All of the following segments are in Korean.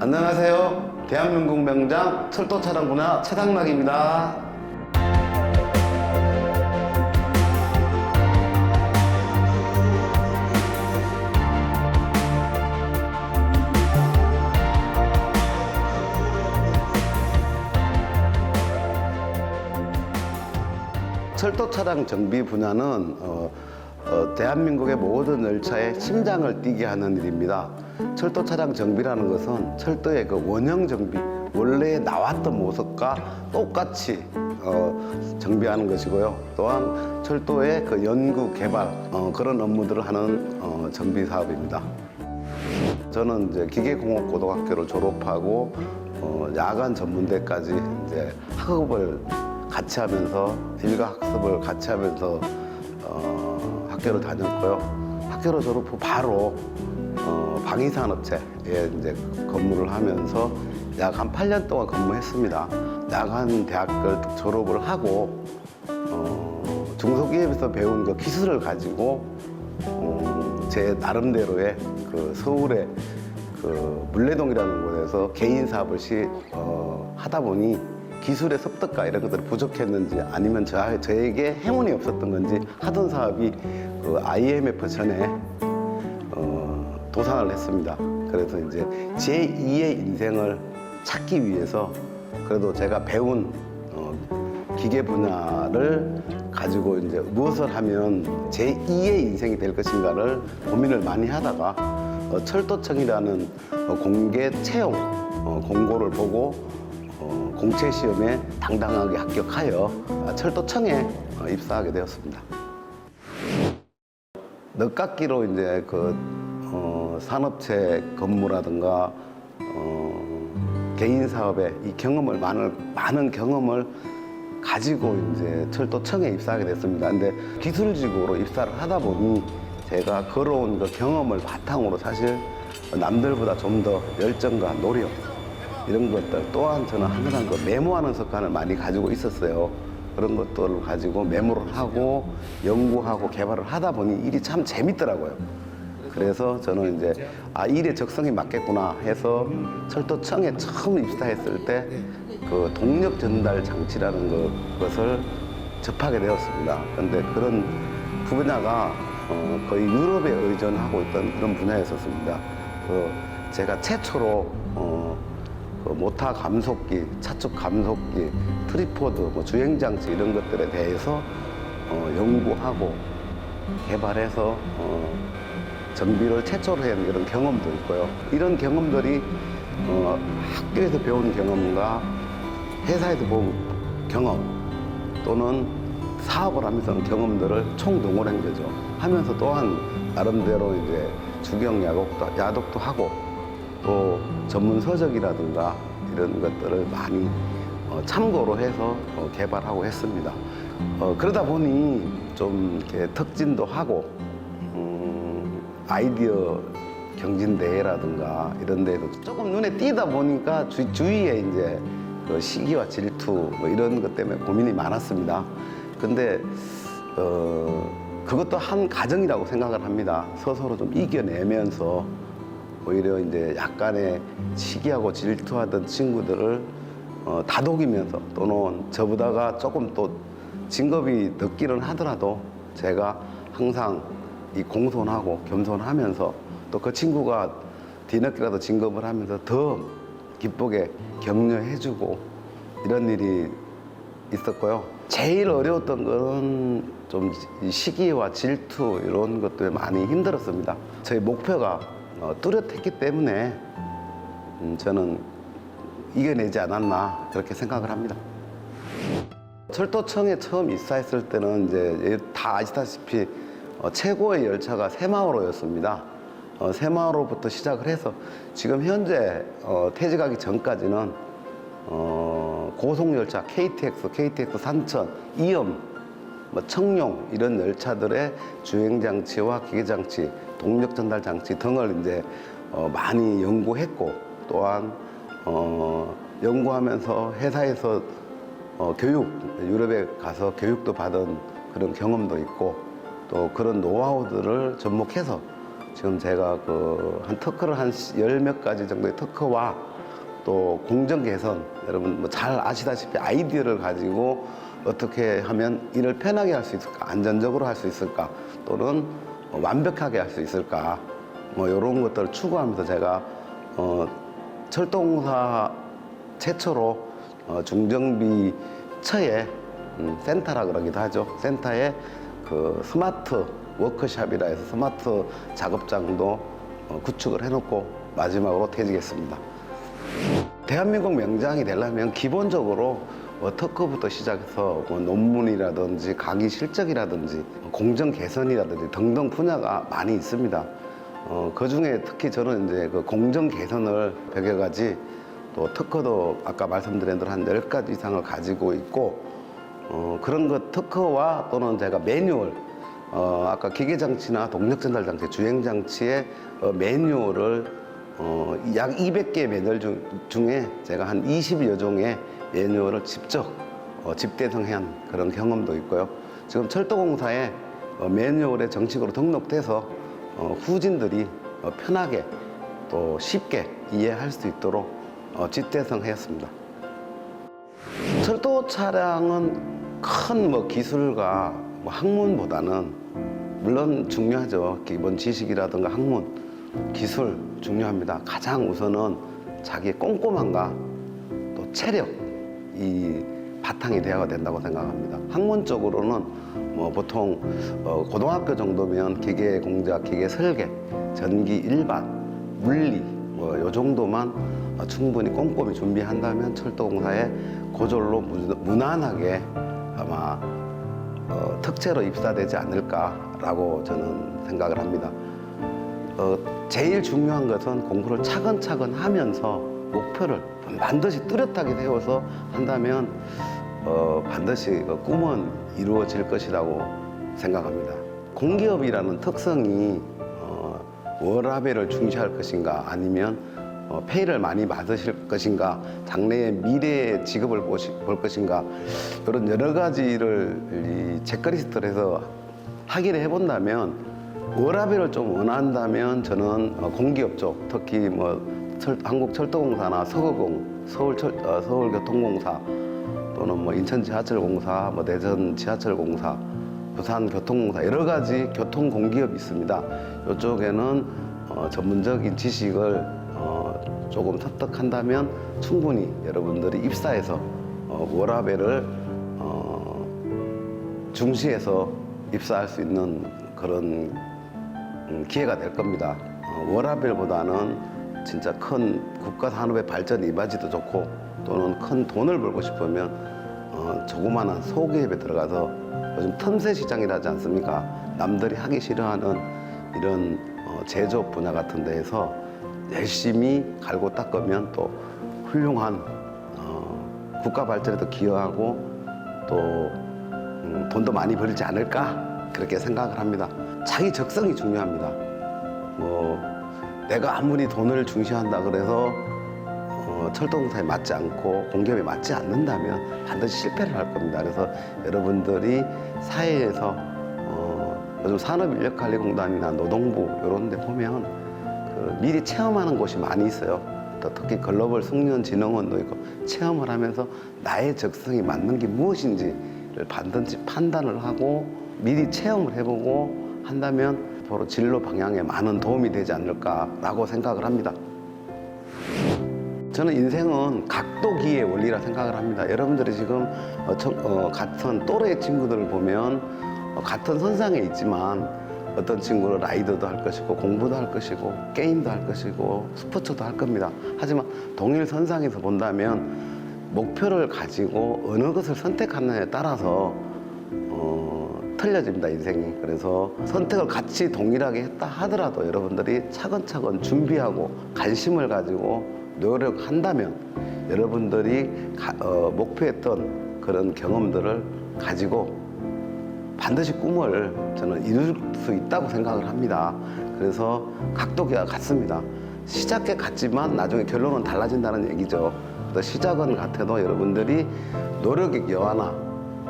안녕하세요. 대한민국 명장 철도 차량 분야 최상락입니다. 철도 차량 정비 분야는 대한민국의 모든 열차의 심장을 뛰게 하는 일입니다. 철도 차량 정비라는 것은 철도의 그 원형 정비, 원래 나왔던 모습과 똑같이 정비하는 것이고요. 또한 철도의 그 연구 개발 그런 업무들을 하는 정비 사업입니다. 저는 이제 기계공업고등학교를 졸업하고 야간 전문대까지 이제 학업을 같이 하면서 일과 학습을 같이 하면서 학교를 다녔고요. 학교를 졸업 후 바로 방위산업체에 이제 근무를 하면서 약 한 8년 동안 근무했습니다. 야간 대학을 졸업을 하고 중소기업에서 배운 그 기술을 가지고 제 나름대로의 그 서울의 그 물레동이라는 곳에서 개인 사업을 하다 보니 기술의 습득과 이런 것들이 부족했는지 아니면 저에게 행운이 없었던 건지 하던 사업이 그 IMF 전에 도산을 했습니다. 그래서 이제 제2의 인생을 찾기 위해서 그래도 제가 배운 기계 분야를 가지고 이제 무엇을 하면 제2의 인생이 될 것인가를 고민을 많이 하다가 철도청이라는 공개 채용 공고를 보고 공채 시험에 당당하게 합격하여 철도청에 입사하게 되었습니다. 늦깎이로 이제 그 산업체 근무라든가 개인 사업에 이 경험을 많은 경험을 가지고 이제 철도청에 입사하게 됐습니다. 근데 기술직으로 입사를 하다 보니 제가 걸어온 그 경험을 바탕으로 사실 남들보다 좀 더 열정과 노력 이런 것들 또한 저는 항상 그 메모하는 습관을 많이 가지고 있었어요. 그런 것들을 가지고 메모를 하고 연구하고 개발을 하다 보니 일이 참 재밌더라고요. 그래서 저는 이제 일의 적성이 맞겠구나 해서 철도청에 처음 입사했을 때 그 동력 전달 장치라는 것을 접하게 되었습니다. 그런데 그런 분야가 거의 유럽에 의존하고 있던 그런 분야였었습니다. 제가 최초로 모타 감속기, 차축 감속기, 트리포드, 주행장치 이런 것들에 대해서 연구하고 개발해서 정비를 최초로 한 이런 경험도 있고요. 이런 경험들이 학교에서 배운 경험과 회사에서 본 경험 또는 사업을 하면서 경험들을 총동원한 거죠. 하면서 또한 나름대로 이제 주경 야독도 하고 또 전문 서적이라든가 이런 것들을 많이 참고로 해서 개발하고 했습니다. 그러다 보니 좀 이렇게 특진도 하고 아이디어 경진대회라든가 이런 데도 조금 눈에 띄다 보니까 주위에 이제 그 시기와 질투 뭐 이런 것 때문에 고민이 많았습니다. 근데 그것도 한 과정이라고 생각을 합니다. 서로 좀 이겨내면서 오히려 이제 약간의 시기하고 질투하던 친구들을 다독이면서 또는 저보다가 조금 또 진급이 늦기는 하더라도 제가 항상 이 공손하고 겸손하면서 또 그 친구가 뒤늦게라도 진급을 하면서 더 기쁘게 격려해주고 이런 일이 있었고요. 제일 어려웠던 거는 좀 시기와 질투 이런 것 때문에 많이 힘들었습니다. 저희 목표가 뚜렷했기 때문에 저는 이겨내지 않았나 그렇게 생각을 합니다. 철도청에 처음 입사했을 때는 이제 다 아시다시피 최고의 열차가 새마을호였습니다. 새마을호부터 시작을 해서 지금 현재 퇴직하기 전까지는 고속열차 KTX, KTX 산천, 이엄, 청룡 이런 열차들의 주행장치와 기계장치, 동력전달장치 등을 이제 많이 연구했고 또한 연구하면서 회사에서 유럽에 가서 교육도 받은 그런 경험도 있고 또 그런 노하우들을 접목해서 지금 제가 한 특허를 한 10몇 가지 정도의 특허와 또 공정 개선, 여러분 뭐 잘 아시다시피 아이디어를 가지고 어떻게 하면 일을 편하게 할 수 있을까, 안전적으로 할 수 있을까, 또는 완벽하게 할 수 있을까, 뭐 이런 것들을 추구하면서 제가 철도공사 최초로 중정비 처에 센터라 그러기도 하죠. 센터에 그 스마트 워크샵이라 해서 스마트 작업장도 구축을 해놓고 마지막으로 퇴직했습니다. 대한민국 명장이 되려면 기본적으로 특허부터 시작해서 뭐 논문이라든지 강의 실적이라든지 공정 개선이라든지 등등 분야가 많이 있습니다. 그 중에 특히 저는 이제 그 공정 개선을 100여 가지, 또 특허도 아까 말씀드린 대로 한 10가지 이상을 가지고 있고, 그런 것 특허와 또는 제가 매뉴얼, 아까 기계장치나 동력전달장치, 주행장치의 매뉴얼을 약 200개 매뉴얼 중에 제가 한 20여 종의 매뉴얼을 직접 집대성한 그런 경험도 있고요. 지금 철도공사에 매뉴얼에 정식으로 등록돼서 후진들이 편하게 또 쉽게 이해할 수 있도록 집대성했습니다. 철도 차량은 큰 뭐 기술과 뭐 학문보다는 물론 중요하죠. 기본 지식이라든가 학문, 기술 중요합니다. 가장 우선은 자기의 꼼꼼함과 또 체력, 이 바탕이 되어야 된다고 생각합니다. 학문적으로는 뭐 보통 고등학교 정도면 기계 공작, 기계 설계, 전기 일반, 물리 뭐 요 정도만 충분히 꼼꼼히 준비한다면 철도공사에 고졸로 무난하게 아마 특채로 입사되지 않을까라고 저는 생각을 합니다. 제일 중요한 것은 공부를 차근차근 하면서 목표를 반드시 뚜렷하게 세워서 한다면 반드시 그 꿈은 이루어질 것이라고 생각합니다. 공기업이라는 특성이 워라밸을 중시할 것인가, 아니면 페이를 많이 받으실 것인가, 장래의 미래의 직업을 볼 것인가, 이런 여러 가지를 이 체크리스트를 해서 확인을 해본다면, 워라밸을 좀 원한다면 저는 공기업 쪽, 특히 뭐 한국철도공사나 서구공, 서울교통공사, 또는 뭐 인천지하철공사, 뭐 대전지하철공사, 부산교통공사, 여러 가지 교통공기업이 있습니다. 이쪽에는 전문적인 지식을 조금 습득한다면 충분히 여러분들이 입사해서 워라밸을 중시해서 입사할 수 있는 그런 기회가 될 겁니다. 워라밸보다는 진짜 큰 국가 산업의 발전에 임하지도 좋고, 또는 큰 돈을 벌고 싶으면 조그마한 소기업에 들어가서, 요즘 틈새 시장이라 하지 않습니까? 남들이 하기 싫어하는 이런 제조업 분야 같은 데에서 열심히 갈고 닦으면 또 훌륭한 국가 발전에도 기여하고 또 돈도 많이 벌지 않을까, 그렇게 생각을 합니다. 자기 적성이 중요합니다. 뭐 내가 아무리 돈을 중시한다 그래서 철도공사에 맞지 않고 공기업에 맞지 않는다면 반드시 실패를 할 겁니다. 그래서 여러분들이 사회에서 요즘 산업인력관리공단이나 노동부 이런 데 보면 미리 체험하는 곳이 많이 있어요. 또 특히 글로벌 숙련진흥원도 있고, 체험을 하면서 나의 적성이 맞는 게 무엇인지를 반드시 판단을 하고 미리 체험을 해보고 한다면 바로 진로 방향에 많은 도움이 되지 않을까라고 생각을 합니다. 저는 인생은 각도기의 원리라 생각을 합니다. 여러분들이 지금 같은 또래 친구들을 보면 같은 선상에 있지만, 어떤 친구는 라이더도 할 것이고 공부도 할 것이고 게임도 할 것이고 스포츠도 할 겁니다. 하지만 동일 선상에서 본다면 목표를 가지고 어느 것을 선택하느냐에 따라서 틀려집니다, 인생이. 그래서 선택을 같이 동일하게 했다 하더라도 여러분들이 차근차근 준비하고 관심을 가지고 노력한다면 여러분들이 목표했던 그런 경험들을 가지고 반드시 꿈을 저는 이룰 수 있다고 생각을 합니다. 그래서 각도기와 같습니다. 시작에 같지만 나중에 결론은 달라진다는 얘기죠. 그래서 시작은 같아도 여러분들이 노력의 여하나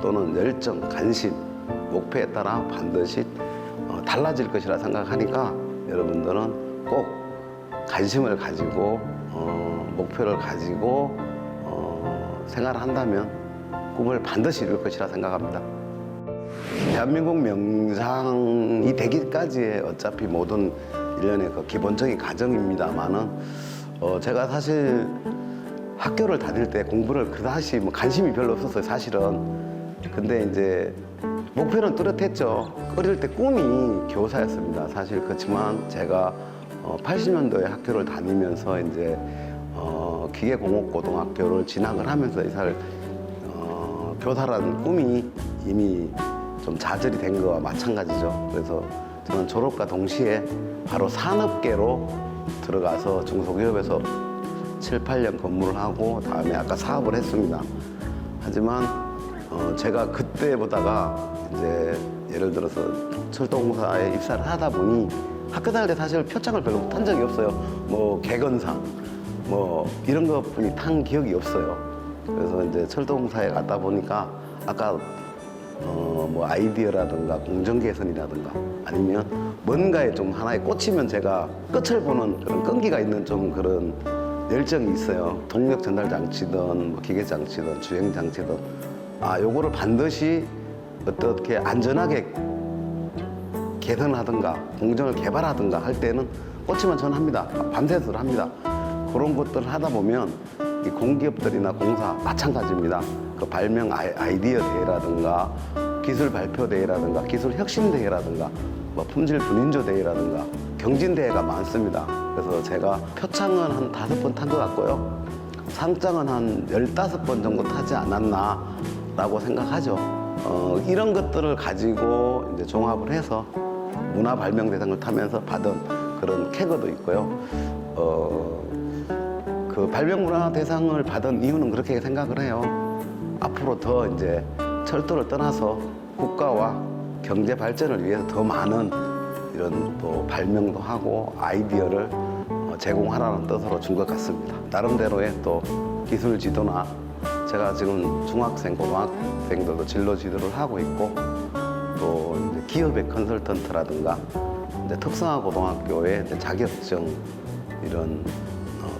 또는 열정, 관심, 목표에 따라 반드시 달라질 것이라 생각하니까 여러분들은 꼭 관심을 가지고 목표를 가지고 생활을 한다면 꿈을 반드시 이룰 것이라 생각합니다. 대한민국 명장이 되기까지의 어차피 모든 일련의 그 기본적인 과정입니다만은 제가 사실 학교를 다닐 때 공부를 그다지 뭐 관심이 별로 없었어요, 사실은. 근데 이제 목표는 뚜렷했죠. 어릴 때 꿈이 교사였습니다. 사실 그렇지만 제가 80년도에 학교를 다니면서 이제 기계공업고등학교를 진학을 하면서 이사를 교사라는 꿈이 이미 좀 좌절이 된 거와 마찬가지죠. 그래서 저는 졸업과 동시에 바로 산업계로 들어가서 중소기업에서 7, 8년 근무를 하고 다음에 아까 사업을 했습니다. 하지만 제가 그때 보다가 이제 예를 들어서 철도공사에 입사를 하다 보니 학교 다닐 때 사실 표창을 별로 탄 적이 없어요. 뭐 개건상 뭐 이런 것뿐이 탄 기억이 없어요. 그래서 이제 철도공사에 갔다 보니까 아까 뭐 아이디어라든가 공정 개선이라든가 아니면 뭔가에 좀 하나에 꽂히면 제가 끝을 보는 그런 끈기가 있는 좀 그런 열정이 있어요. 동력 전달 장치든 뭐 기계 장치든 주행 장치든 요거를 반드시 어떻게 안전하게 개선하든가 공정을 개발하든가 할 때는 꽂히면 저는 합니다. 밤새도록 합니다. 그런 것들을 하다 보면 이 공기업들이나 공사 마찬가지입니다. 그 발명 아이디어 대회라든가 기술 발표 대회라든가 기술 혁신 대회라든가 뭐 품질 분인조 대회라든가 경진 대회가 많습니다. 그래서 제가 표창은 한 5번 탄 것 같고요. 상장은 한 15번 정도 타지 않았나라고 생각하죠. 이런 것들을 가지고 이제 종합을 해서 문화 발명 대상을 타면서 받은 그런 쾌거도 있고요. 그 발명 문화 대상을 받은 이유는 그렇게 생각을 해요. 앞으로 더 이제 철도를 떠나서 국가와 경제 발전을 위해서 더 많은 이런 또 발명도 하고 아이디어를 제공하라는 뜻으로 준 것 같습니다. 나름대로의 또 기술 지도나 제가 지금 중학생, 고등학생들도 진로 지도를 하고 있고 또 이제 기업의 컨설턴트라든가 이제 특성화 고등학교의 이제 자격증 이런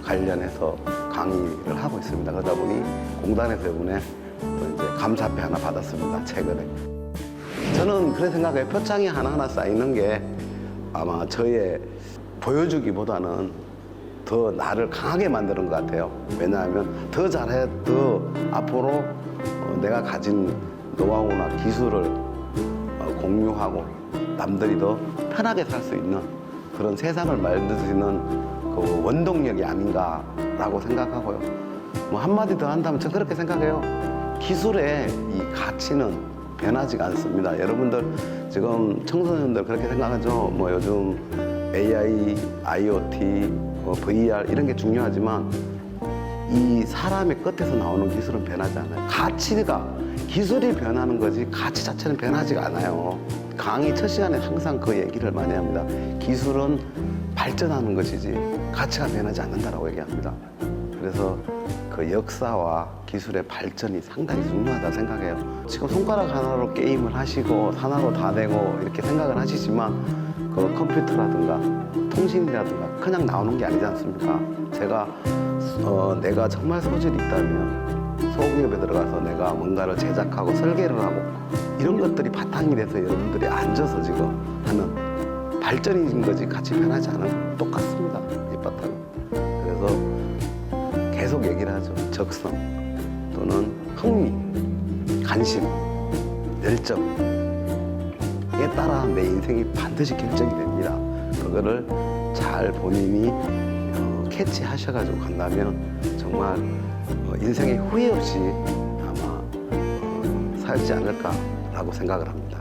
관련해서 강의를 하고 있습니다. 그러다 보니 공단에서 이번에 또 이제 감사패 하나 받았습니다. 최근에. 저는 그런 생각해요. 표창이 하나하나 쌓이는 게 아마 저의 보여주기보다는 더 나를 강하게 만드는 것 같아요. 왜냐하면 더 잘해, 더 앞으로 내가 가진 노하우나 기술을 공유하고 남들이 더 편하게 살 수 있는 그런 세상을 만들 수 있는 그 원동력이 아닌가라고 생각하고요. 뭐 한마디 더 한다면 저 그렇게 생각해요. 기술의 이 가치는 변하지가 않습니다. 여러분들 지금 청소년들 그렇게 생각하죠. 뭐 요즘 AI, IoT, VR 이런 게 중요하지만 이 사람의 끝에서 나오는 기술은 변하지 않아요. 가치가 기술이 변하는 거지 가치 자체는 변하지가 않아요. 강의 첫 시간에 항상 그 얘기를 많이 합니다. 기술은 발전하는 것이지 가치가 변하지 않는다라고 얘기합니다. 그래서 그 역사와 기술의 발전이 상당히 중요하다 생각해요. 지금 손가락 하나로 게임을 하시고 하나로 다 되고 이렇게 생각을 하시지만 그 컴퓨터라든가 통신이라든가 그냥 나오는 게 아니지 않습니까? 제가 내가 정말 소질이 있다면 소기업에 들어가서 내가 뭔가를 제작하고 설계를 하고 이런 것들이 바탕이 돼서 여러분들이 앉아서 지금 하는 발전인 거지 같이 변하지 않은 똑같습니다. 이 바탕은. 그래서 계속 얘기를 하죠. 적성 또는 흥미, 관심, 열정에 따라 내 인생이 반드시 결정이 됩니다. 그거를 잘 본인이 캐치하셔가지고 간다면 정말 인생에 후회 없이 아마 살지 않을까라고 생각을 합니다.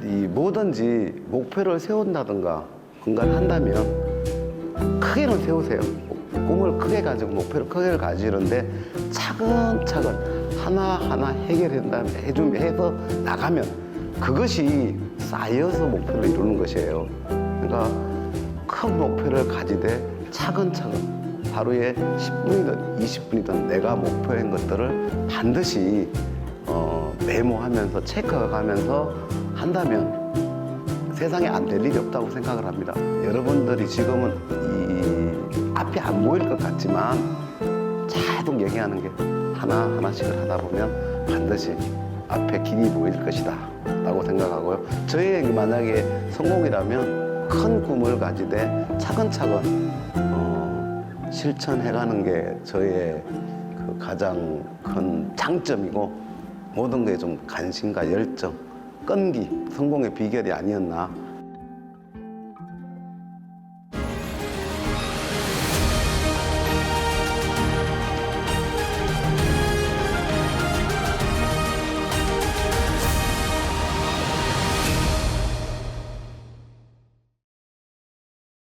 이 뭐든지 목표를 세운다든가 뭔가를 한다면 크게는 세우세요. 꿈을 크게 가지고 목표를 크게 가지는데 차근차근 하나하나 해서 나가면 그것이 쌓여서 목표를 이루는 것이에요. 그러니까 큰 목표를 가지되 차근차근 하루에 10분이든 20분이든 내가 목표한 것들을 반드시 메모하면서 체크하면서 한다면 세상에 안 될 일이 없다고 생각을 합니다. 여러분들이 지금은 이 앞에 앞이 안 보일 것 같지만 자동 얘기하는 게 하나하나씩을 하다 보면 반드시 앞에 길이 보일 것이다 라고 생각하고요. 저의 만약에 성공이라면 큰 꿈을 가지되 차근차근 실천해가는 게 저의 그 가장 큰 장점이고 모든 게 좀 관심과 열정, 끈기, 성공의 비결이 아니었나